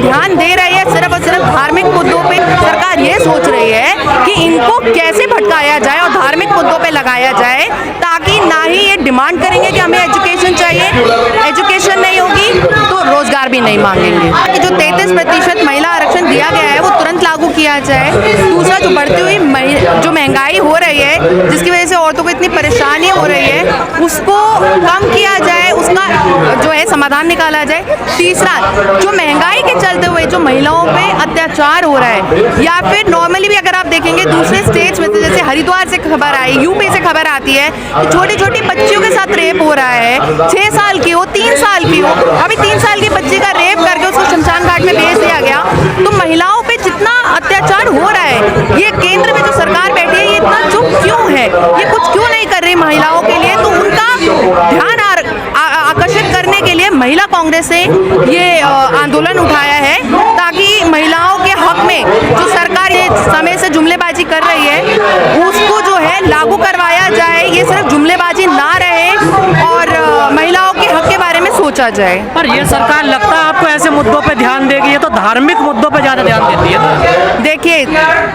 ध्यान दे रही है सिर्फ और सिर्फ धार्मिक मुद्दों पे। सरकार ये सोच रही है कि इनको कैसे भटकाया जाए और धार्मिक मुद्दों पे लगाया जाए, ताकि ना ही ये डिमांड करेंगे कि हमें एजुकेशन चाहिए, एजुकेशन नहीं होगी तो रोजगार भी नहीं मांगेंगे। कि जो 33% महिला आरक्षण दिया गया है वो तुरंत लागू किया जाए। दूसरा, जो बढ़ती हुई जो महंगाई हो रही है, जिसकी वजह से औरतों को इतनी परेशानी हो रही है, उसको कम किया जाए, उसका जो है समाधान निकाला जाए। तीसरा, जो महंगाई के चलते हुए जो महिलाओं पे अत्याचार हो रहा है, या फिर नॉर्मली भी अगर आप देखेंगे दूसरे स्टेट्स में, जैसे हरिद्वार से खबर आई, यूपी से खबर आती है, छोटी छोटी बच्चियों के साथ रेप हो रहा है, 6 साल की हो, 3 साल की हो। अभी 3 साल की बच्ची का रेप करके उसको शमशान घाट में भेज दिया गया। तो महिलाओं पे जितना अत्याचार हो रहा है, ये केंद्र में जो सरकार बैठी है ये इतना चुप क्यों है, ये कुछ क्यों नहीं कर रही महिलाओं के लिए? तो उनका ध्यान आकर्षित करने के लिए महिला कांग्रेस ने ये आंदोलन उठाया है, ताकि महिलाओं के हक में जो सरकार ये समय से जुमलेबाजी कर रही है उसको जो है लागू करवाया जाए। ये सिर्फ जुमलेबाजी ना रहे और महिलाओं के हक के बारे में सोचा जाए। पर ये सरकार लगता है आपको ऐसे मुद्दों पे ध्यान देगी, ये तो धार्मिक मुद्दों पे ज्यादा ध्यान देती है। देखिए,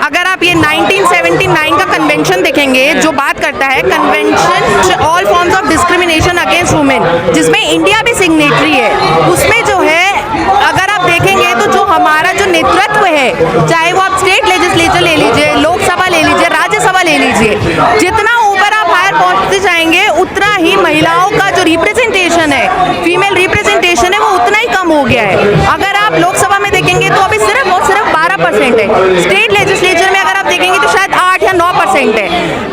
अगर आप ये 1979 का कन्वेंशन देखेंगे, जो बात करता है convention all forms of discrimination against women, जिसमें इंडिया भी सिग्नेटरी है, उसमें जो है अगर आप देखेंगे तो जो हमारा जो नेतृत्व है, चाहे वो आप स्टेट लेजिस्लेचर ले लीजिए, लोकसभा ले लीजिए, राज्यसभा ले लीजिए, जितना ऊपर आप हायर पहुंचते जाएंगे उतना ही महिलाओं का जो रिप्रेजेंटेशन है, फीमेल रिप्रेजेंटेशन है, वो उतना ही कम हो गया है। अगर आप लोकसभा में देखेंगे तो अभी सिर्फ और सिर्फ 12% है, स्टेट लेजिस्लेचर में अगर आप देखेंगे तो शायद 8 या 9% है।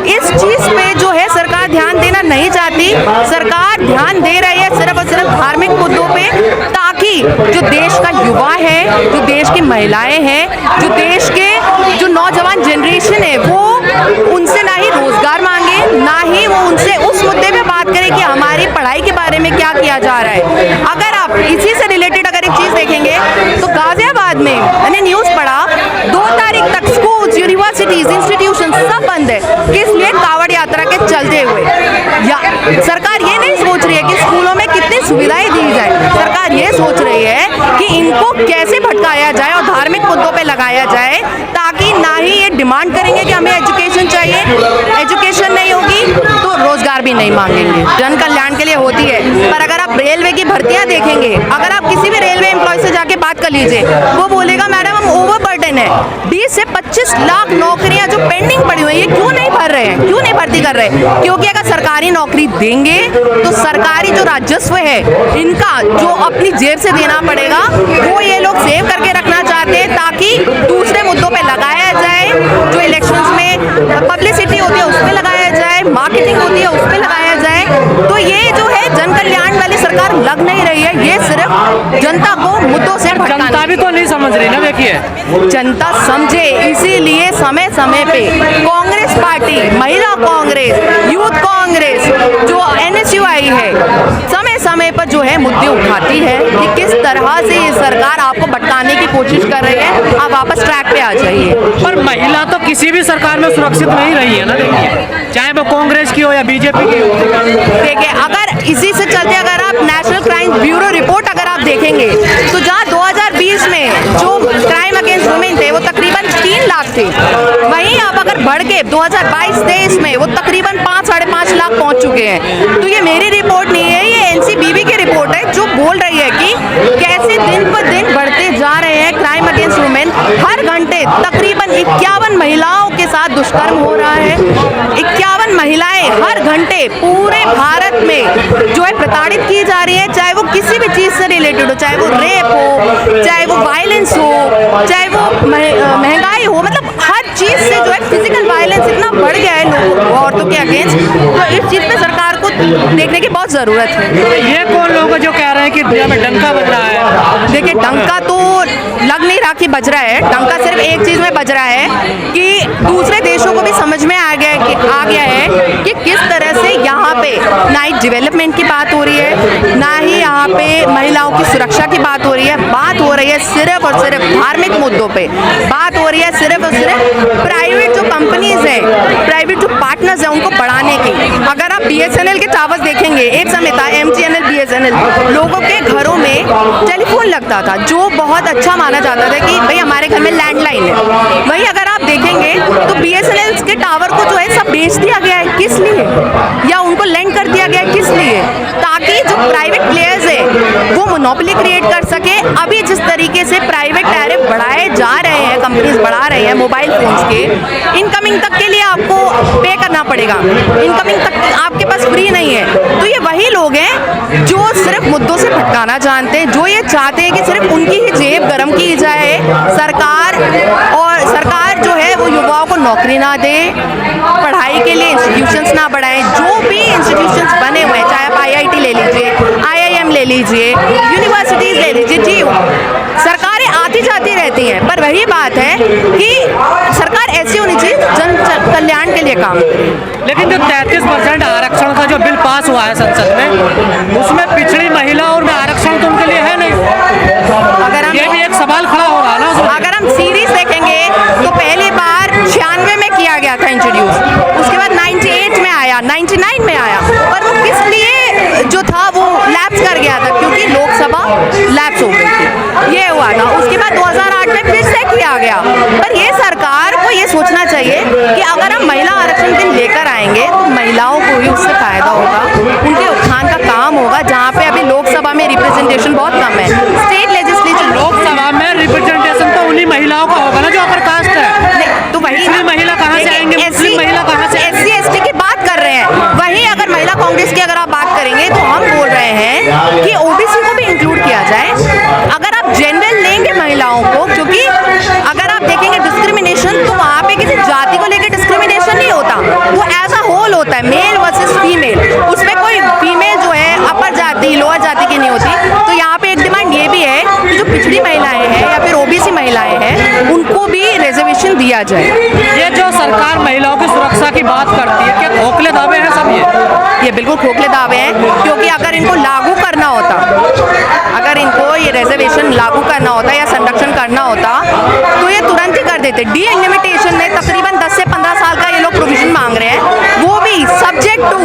इस चीज पे जो है सरकार ध्यान देना नहीं चाहती। सरकार ध्यान दे रही है सिर्फ और सिर्फ धार्मिक मुद्दों पे, ताकि जो देश का युवा है, जो देश की महिलाएं हैं, जो देश के जो नौजवान जनरेशन है, वो उनसे ना ही रोजगार मांगे, ना ही वो उनसे उस मुद्दे पे बात करें कि हमारी पढ़ाई के बारे में क्या किया जा रहा है। अगर आप इसी से रिलेटेड अगर एक चीज देखेंगे तो गाजियाबाद में मैंने न्यूज पढ़ा, 2 तारीख तक स्कूल्स, यूनिवर्सिटीज, इंस्टीट्यूशन सब बंद है। किस लिए? कावड़ यात्रा के चलते हुए। सरकार ये नहीं सोच रही है कि स्कूलों में कितनी सुविधाएं दी जाए, सरकार ये सोच रही है कि इनको कैसे भटकाया जाए और धार्मिक मुद्दों पे लगाया जाए, ताकि ना ही ये डिमांड करेंगे कि हमें एजुकेशन चाहिए, एजुकेशन नहीं होगी तो रोजगार भी नहीं मांगेंगे। जन कल्याण के लिए होती है, पर अगर आप रेलवे की भर्तियां देखेंगे, अगर आप किसी भी रेलवे एम्प्लॉय से जाके बात कर लीजिए, वो बोलेगा मैडम हम ओवरबर्डन है, 20 से 25 लाख नौकरियां जो पेंडिंग पड़ी हुई है, क्यों नहीं भर रहे हैं, क्यों नहीं भर्ती कर रहे हैं? क्योंकि अगर सरकारी नौकरी देंगे तो सरकारी जो राजस्व है इनका जो अपनी जेब से देना पड़ेगा, वो ये लोग सेव करके रखना चाहते हैं, ताकि दूसरे मुद्दों पे लगाया जाए। जो इलेक्शंस में पब्लिसिटी होती है उस पे लगाया जाए, मार्केटिंग होती है उस पे लगाया जाए। तो ये जो है जन कल्याण वाली सरकार लग नहीं रही है, ये सिर्फ जनता को मुद्दों से भटकाना। जनता भी तो नहीं समझ रही ना, देखिए जनता समझे, इसीलिए समय समय पे कांग्रेस पार्टी, महिला कांग्रेस, यूथ कांग्रेस, जो NSUI है, समय समय पर जो है मुद्दे उठाती है कि किस तरह से ये सरकार आपको भटकाने की कोशिश कर रही है, आप वापस ट्रैक पे आ जाइए। पर महिला तो किसी भी सरकार में सुरक्षित नहीं रही है ना, देखिए चाहे वो कांग्रेस की हो या बीजेपी की हो। देखिए, अगर इसी से चलते अगर आप नेशनल क्राइम ब्यूरो रिपोर्ट अगर आप देखेंगे तो जहाँ 2020 में जो क्राइम अगेंस्ट वुमेन थे वो तकरीबन 3 लाख थे, वहीं अब अगर बढ़ के 2022-23 में वो तकरीबन 5-5.5 लाख पहुंच चुके हैं। तो ये मेरी रिपोर्ट नहीं है, ये NCBB की रिपोर्ट है, जो बोल रही है कि कैसे दिन पर दिन बढ़ते जा रहे हैं क्राइम अगेंस्ट वुमेन। हर घंटे तकरीबन 51 महिलाओं के साथ दुष्कर्म हो रहा है। 51 महिलाएं हर घंटे पूरे भारत में जो है प्रताड़ित की जा रही है, चाहे वो किसी भी चीज से रिलेटेड हो, चाहे वो रेप हो, चाहे वो वायलेंस हो, चाहे वो महंगाई हो, मतलब हर चीज से जो है फिजिकल वायलेंस इतना बढ़ गया है लोगों औरतों के अगेंस्ट। तो इस चीज पे सरकार को देखने की बहुत जरूरत है। ये कौन लोग जो कह रहे हैं कि दुनिया में डंका बज रहा है? देखिए, डंका तो लग नहीं रहा कि बज रहा है, डंका सिर्फ एक चीज में बज रहा है कि दूसरे देशों को भी समझ में आ गया है कि किस तरह से यहाँ पे ना ही डेवलपमेंट की बात हो रही है, ना ही यहाँ पे महिलाओं की सुरक्षा की बात हो रही है। बात हो रही है सिर्फ और सिर्फ धार्मिक मुद्दों पे, बात हो रही है सिर्फ और सिर्फ प्राइवेट जो कंपनीज है, प्राइवेट जो पार्टनर एम्बिशनस है उनको बढ़ाने की। अगर आप BSNL के टावर्स देखेंगे, एक समय था MTNL BSNL, लोगों के घरों में टेलीफोन लगता था जो बहुत अच्छा माना जाता था कि भाई हमारे घर में लैंडलाइन है। वहीं अगर आप देखेंगे तो BSNL के टावर को जो है सब बेच दिया गया है, किस लिए? या उनको लेंड कर दिया गया है, किस लिए? ताकि जो प्राइवेट प्लेयर्स है वो मोनोपोली क्रिएट कर सके। अभी जिस तरीके से प्राइवेट टैरिफ बढ़ाए जा रहे हैं, कंपनीज बढ़ा रही हैं मोबाइल फोन्स के, इनकमिंग तक के लिए आपको पे करना पड़ेगा, इनकमिंग तक आपके पास फ्री नहीं है। तो ये वही लोग हैं जो सिर्फ मुद्दों से भटकाना जानते हैं, जो ये चाहते हैं कि सिर्फ उनकी ही जेब गर्म की जाए सरकार, और सरकार जो है वो युवाओं को नौकरी ना दे, पढ़ाई के लिए इंस्टीट्यूशंस ना बढ़ाएं। जो भी इंस्टीट्यूशंस बने हुए हैं, चाहे आप IIT ले लीजिए, IIM ले लीजिए, यूनिवर्सिटीज़ ले लीजिए, जी सरकारें आती जाती रहती हैं, पर वही बात है कि सरकार ऐसी होनी चाहिए जन कल्याण के लिए काम करे। लेकिन जो 33% आरक्षण का जो बिल पास हुआ है संसद में, उसमें पिछड़ी महिलाओं में आरक्षण तो उनके लिए है नहीं। अगर हम ये भी एक सवाल खड़ा हो रहा है ना। अगर हम सीरीज देखेंगे तो पहली बार 96 में किया गया था इंट्रोड्यूस, उसके बाद 98 में आया, 99 में आया, पर वो किस लिए जो था वो लैप्स कर गया था, क्योंकि लोकसभा लैप्स हो गई थी, ये हुआ था। उसके बाद 2008 में फिर से किया गया। पर ये सरकार को ये सोचना चाहिए कि अगर हम महिला आरक्षण बिल लेकर आएंगे तो महिलाओं को भी उससे फायदा होगा, उनके उत्थान का काम होगा। जहाँ पे अभी लोकसभा में रिप्रेजेंटेशन बहुत कम है, स्टेट लेजिस्लेचर, लोकसभा में रिप्रेजेंटेशन तो उन्हीं महिलाओं का होगा ना जो अपर कास्ट है। तो वही महिला कहाँ से आएंगे, मुस्लिम महिला कहाँ से? SC ST की बात कर रहे हैं। वहीं अगर महिला कांग्रेस की अगर आप बात करेंगे तो हम बोल रहे हैं कि OBC को भी इंक्लूड किया जाए। अगर आप जनरल लेंगे महिलाओं को, क्योंकि अगर आप देखेंगे डिस्क्रिमिनेशन तो वहाँ पे किसी जाति को लेकर डिस्क्रिमिनेशन नहीं होता, वो एज अ होल होता है, मेल वर्सेस फीमेल। उसमें कोई फीमेल जो है अपर जाति लोअर जाति की नहीं होती। तो यहाँ पे एक डिमांड ये भी है कि जो पिछड़ी महिलाएं हैं या फिर OBC महिलाएं हैं उनको भी रिजर्वेशन दिया जाए। ये जो सरकार महिलाओं की सुरक्षा की बात करती है, क्या खोखले दावे हैं सब ये बिल्कुल खोखले दावे हैं, क्योंकि अगर इनको लागू करना होता, अगर इनको ये रिजर्वेशन लागू करना होता या संरक्षण करना होता तो ये तुरंत ही कर देते। डीलिमिटेशन में तकरीबन 10 से 15 साल का ये लोग प्रोविजन मांग रहे हैं, वो भी सब्जेक्ट टू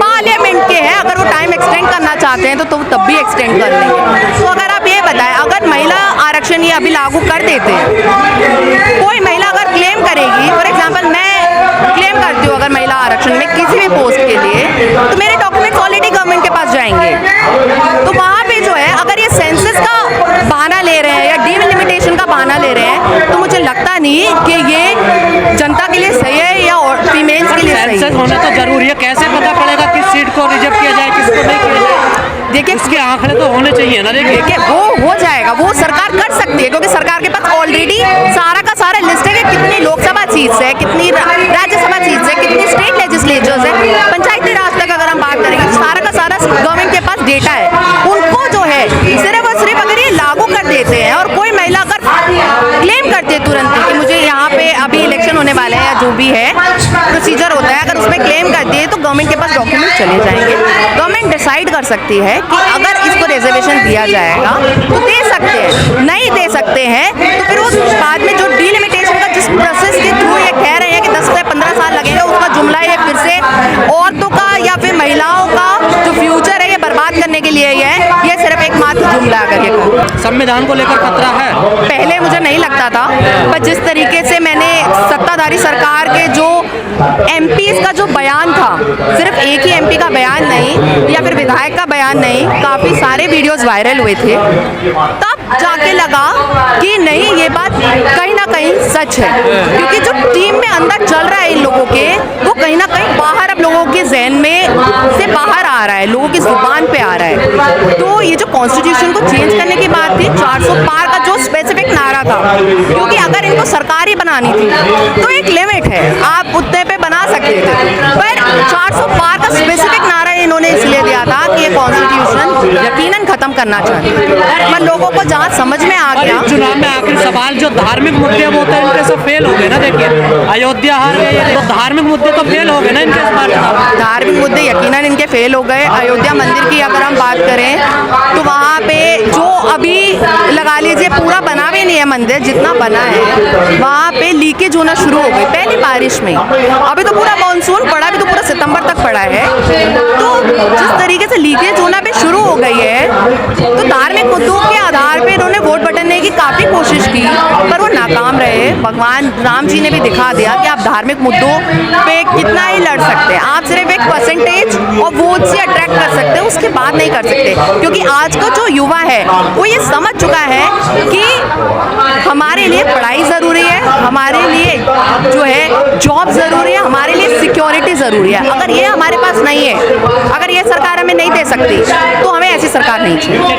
पार्लियामेंट के है। अगर वो टाइम एक्सटेंड करना चाहते हैं तो तब भी एक्सटेंड कर लेंगे। तो अगर आप ये बताएं, अगर महिला आरक्षण ये अभी लागू कर देते हैं, कोई महिला अगर क्लेम करेगी, फॉर एग्जाम्पल मैं क्लेम करती हूँ अगर महिला आरक्षण में किसी भी पोस्ट के लिए, तो मेरे डॉक्यूमेंट्स ऑलरेडी गवर्नमेंट के पास जाएंगे। तो वहाँ पे जो है अगर ये सेंसस का बहाना ले रहे हैं या डीलिमिटेशन का बहाना ले रहे हैं, तो मुझे लगता नहीं कि ये जनता के लिए सही है या फीमेल्स के लिए सही है। सेंसस होना तो जरूरी है, कैसे पता पड़ेगा किस सीट को रिजर्व किया जाए, किसको नहीं किया जाए? देखिए इसके आंकड़े तो होने चाहिए ना। देखिए वो हो जाएगा, वो सरकार कर सकती है, क्योंकि सरकार के पास ऑलरेडी सारा का सारा लिस्ट है कि कितनी लोकसभा सीट्स है, कितनी राज्यसभा सीट्स है, कितनी स्टेट लेजिस्लेचर्स है, पंचायती राज तक अगर हम बात करेंगे तो सारा का सारा गवर्नमेंट के पास डेटा है। उनको जो है सिर्फ और सिर्फ अगर ये लागू कर देते हैं और कोई महिला अगर क्लेम करती है तुरंत कि मुझे यहाँ पे अभी इलेक्शन होने वाले हैं या जो भी है प्रोसीजर होता है, अगर उसमें क्लेम करती है तो गवर्नमेंट के पास डॉक्यूमेंट चले जाएंगे। गवर्नमेंट डिसाइड कर सकती है कि अगर इसको रिजर्वेशन दिया जाएगा तो दे सकते हैं, नहीं दे सकते हैं तो फिर वो बाद में जो डीलिमिटेशन का जिस प्रोसेस के थ्रू ये कह रहे हैं कि 10 से 15 साल लगेगा, उसका जुमला ये फिर से औरतों का या फिर महिलाओं का जो फ्यूचर है ये बर्बाद करने के लिए ही है। ये सिर्फ एकमात्र जुमला अगर ये संविधान को लेकर खतरा है। पहले मुझे नहीं लगता था, पर जिस तरीके से मैंने सत्ताधारी सरकार के जो MPs का जो बयान था, सिर्फ एक ही MP का बयान नहीं या फिर विधायक का बयान नहीं, काफ़ी सारे वीडियोस वायरल हुए थे, तब जाके लगा कि नहीं ये बात कहीं ना कहीं सच है। क्योंकि जो टीम में अंदर चल रहा है इन लोगों के, वो कहीं ना कहीं बाहर अब लोगों के जहन में से बाहर आ रहा है, लोगों की जुबान पे आ रहा है। तो ये जो कॉन्स्टिट्यूशन को चेंज करने की बात थी, 400 पार का जो स्पेसिफिक नारा था, क्योंकि अगर इनको सरकार ही बनानी थी तो एक लिमिट है, आप उतने पे बना सकते थे, पर 400 पार का स्पेसिफिक नारा इन्होंने इसलिए दिया था कि ये कॉन्स्टिट्यूशन यकीनन खत्म करना चाहते हैं। पर लोगों को जहाँ समझ में आ और किया। इस चुनाव में आखिर सवाल जो धार्मिक मुद्दे वो तो इनके सब फेल हो गए ना। देखिए अयोध्या हार गए, तो धार्मिक मुद्दे तो फेल हो गए ना इनके इस बार चुनाव। धार्मिक मुद्दे यकीनन इनके फेल हो गए। अयोध्या मंदिर की अगर हम बात करें तो वहाँ पे जो अभी लगा लीजिए पूरा बना भी नहीं है मंदिर, जितना बना है वहाँ पे लीकेज होना शुरू हो गई पहली बारिश में। अभी तो पूरा मानसून पड़ा, अभी तो पूरा सितंबर तक पड़ा है, तो जिस तरीके से लीकेज होना भी शुरू हो गई है, तो धार्मिक मुद्दों के आधार पे इन्होंने वोट बटने की काफ़ी कोशिश की पर वो नाकाम रहे। भगवान राम जी ने भी दिखा दिया कि आप धार्मिक मुद्दों पे कितना ही लड़ सकते हैं। आप सिर्फ एक परसेंटेज और वोट से अट्रैक्ट कर सकते हैं, उसके बाद नहीं कर सकते, क्योंकि आज का जो युवा है वो ये समझ चुका है कि हमारे लिए पढ़ाई ज़रूरी है, हमारे लिए जो है जॉब ज़रूरी है, हमारे लिए सिक्योरिटी ज़रूरी है। अगर ये हमारे पास नहीं है, अगर ये सरकार हमें नहीं दे सकती, तो हमें ऐसी सरकार नहीं चाहिए।